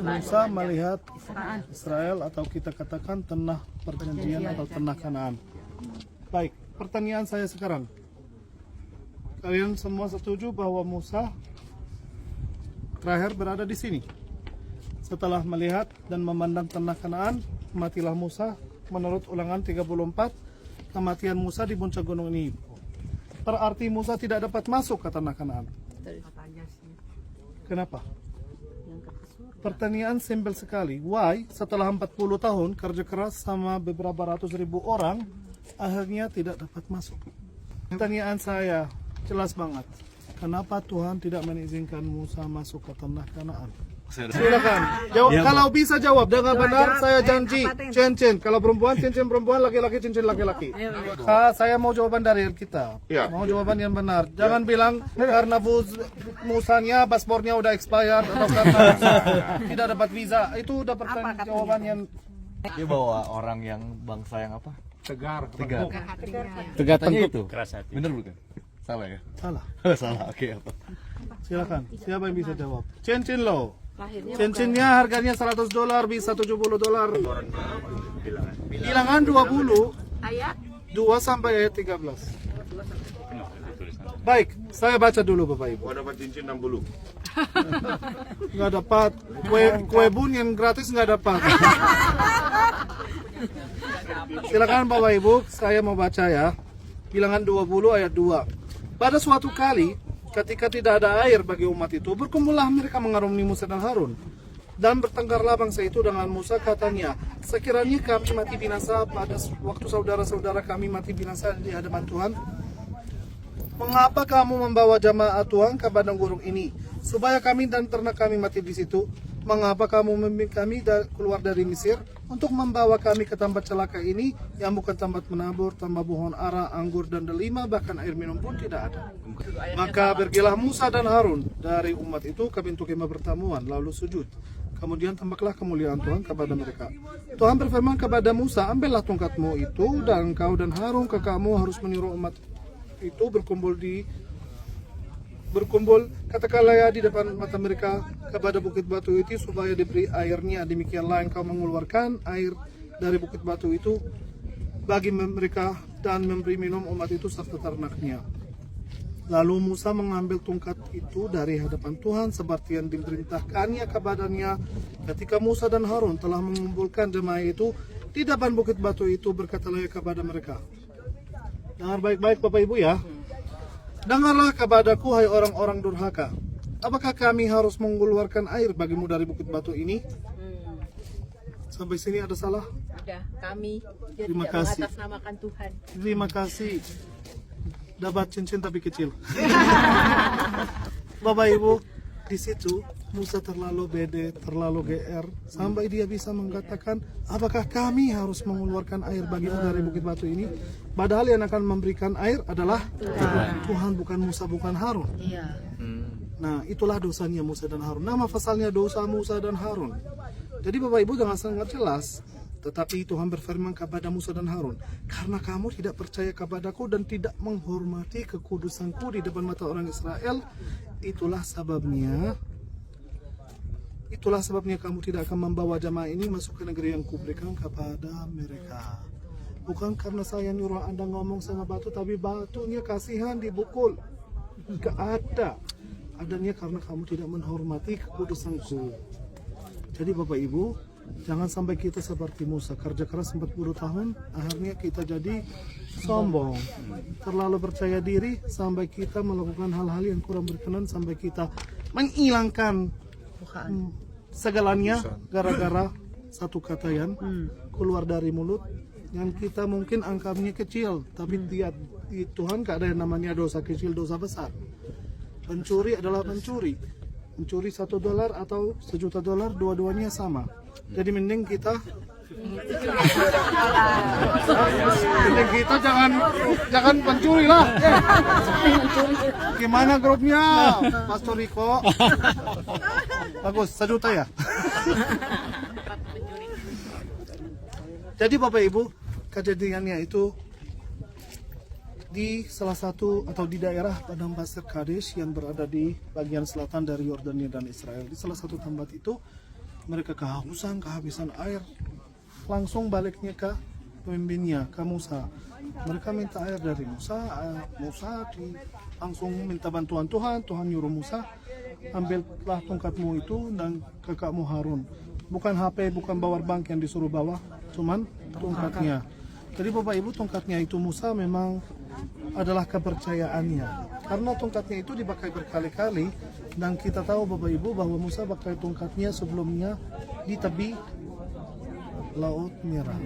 Musa melihat Israel atau kita katakan tanah perjanjian atau tanah Kanaan. Baik, pertanyaan saya sekarang. Kalian semua setuju bahwa Musa terakhir berada di sini? Setelah melihat dan memandang tanah Kanaan, matilah Musa. Menurut Ulangan 34, kematian Musa di puncak gunung ini. Berarti Musa tidak dapat masuk ke tanah Kanaan. Kenapa? Pertanyaan simpel sekali. Why setelah 40 tahun kerja keras sama beberapa ratus ribu orang, akhirnya tidak dapat masuk? Pertanyaan saya jelas banget. Kenapa Tuhan tidak mengizinkan Musa masuk ke tanah Kanaan? Silakan. Kalau bisa jawab dengan benar, saya janji cincin. Kalau perempuan cincin perempuan, laki-laki cincin laki-laki. Saya mau jawaban dari kita. Mau jawaban yang benar. Jangan bilang karena Musanya paspornya udah expired atau karena tidak dapat visa. Itu udah pertanyaan jawaban yang dia bawa orang yang bangsa yang apa? tegar. Tegar itu. Keras hati. Bener bukan? Salah ya? Salah. Salah. Oke, apa? Silakan. Siapa yang bisa jawab? Cincin lo. Cincinnya harganya $100, bisa $70. Bilangan 20. 2 sampai ayat 13. Baik, saya baca dulu Bapak Ibu. Dapat cincin 60. Nggak dapat. Kue bun yang gratis nggak dapat. Silakan Bapak Ibu, saya mau baca ya. Bilangan 20 ayat 2. Pada suatu kali ketika tidak ada air bagi umat itu, berkumpullah mereka mengarungi Musa dan Harun. Dan bertengkarlah bangsa itu dengan Musa, katanya, sekiranya kami mati binasa pada waktu saudara-saudara kami mati binasa di hadapan Tuhan, mengapa kamu membawa jamaah Tuhan ke padang gurun ini, supaya kami dan ternak kami mati di situ? Mengapa kamu membimbing kami keluar dari Mesir untuk membawa kami ke tempat celaka ini yang bukan tempat menabur, tambah pohon ara, anggur dan delima, bahkan air minum pun tidak ada? Maka pergilah Musa dan Harun dari umat itu ke pintu kemah pertemuan, lalu sujud. Kemudian tampaklah kemuliaan Tuhan kepada mereka. Tuhan berfirman kepada Musa, ambillah tongkatmu itu dan engkau dan Harun kakakmu harus menyuruh umat itu berkumpul, katakanlah ya di depan mata mereka kepada bukit batu itu supaya diberi airnya. Demikianlah engkau mengeluarkan air dari bukit batu itu bagi mereka dan memberi minum umat itu serta ternaknya. Lalu Musa mengambil tongkat itu dari hadapan Tuhan seperti yang diperintahkannya kepadanya. Ketika Musa dan Harun telah mengumpulkan jemaah itu di depan bukit batu itu, berkatalah kepada mereka. Dengar baik-baik Bapak Ibu ya. Dengarlah kepadaku hai orang-orang durhaka. Apakah kami harus mengeluarkan air bagimu dari bukit batu ini? Sampai sini ada salah? Ada, kami Terima tidak kasih. mengatasnamakan Tuhan. Terima kasih. Dapat cincin tapi kecil. Bapak Ibu, di situ Musa terlalu bede, terlalu GR, sampai dia bisa mengatakan, apakah kami harus mengeluarkan air bagimu dari bukit batu ini? Padahal yang akan memberikan air adalah Tuhan, bukan Musa, bukan Harun. Nah, itulah dosanya Musa dan Harun. Nama pasalnya dosa Musa dan Harun. Jadi Bapak Ibu jangan sangat jelas. Tetapi Tuhan berfirman kepada Musa dan Harun, karena kamu tidak percaya kepadaku dan tidak menghormati kekudusanku di depan mata orang Israel, itulah sebabnya kamu tidak akan membawa jamaah ini masuk ke negeri yang kuberikan kepada mereka. Bukan karena saya nyuruh Anda ngomong sama batu, tapi batunya kasihan dibukul. Gak ada. Adanya karena kamu tidak menghormati kekudusanku. Jadi Bapak Ibu, jangan sampai kita seperti Musa, kerja keras 40 tahun, akhirnya kita jadi sombong, terlalu percaya diri, sampai kita melakukan hal-hal yang kurang berkenan, sampai kita menghilangkan segalanya gara-gara satu kata yang keluar dari mulut, yang kita mungkin angkanya kecil, tapi di Tuhan gak ada yang namanya dosa kecil, dosa besar. Pencuri adalah pencuri. Mencuri $1 atau $1 juta, dua-duanya sama. Jadi mending kita jangan pencuri lah. Gimana grupnya, Pastor Riko? Bagus, $1 juta ya. Jadi Bapak Ibu, kejadiannya itu di salah satu atau di daerah padang pasir Kadesh yang berada di bagian selatan dari Yordania dan Israel. Di salah satu tempat itu mereka kehausan, kehabisan air. Langsung baliknya ke pemimpinnya, ke Musa. Mereka minta air dari Musa. Langsung minta bantuan Tuhan. Tuhan nyuruh Musa, ambillah tongkatmu itu dan kakakmu Harun. Bukan HP, bukan power bank yang disuruh bawa, cuman tongkatnya. Jadi Bapak Ibu, tongkatnya itu Musa memang adalah kepercayaannya. Karena tongkatnya itu dipakai berkali-kali, dan kita tahu Bapak Ibu bahwa Musa pakai tongkatnya sebelumnya di tepi Laut Merah.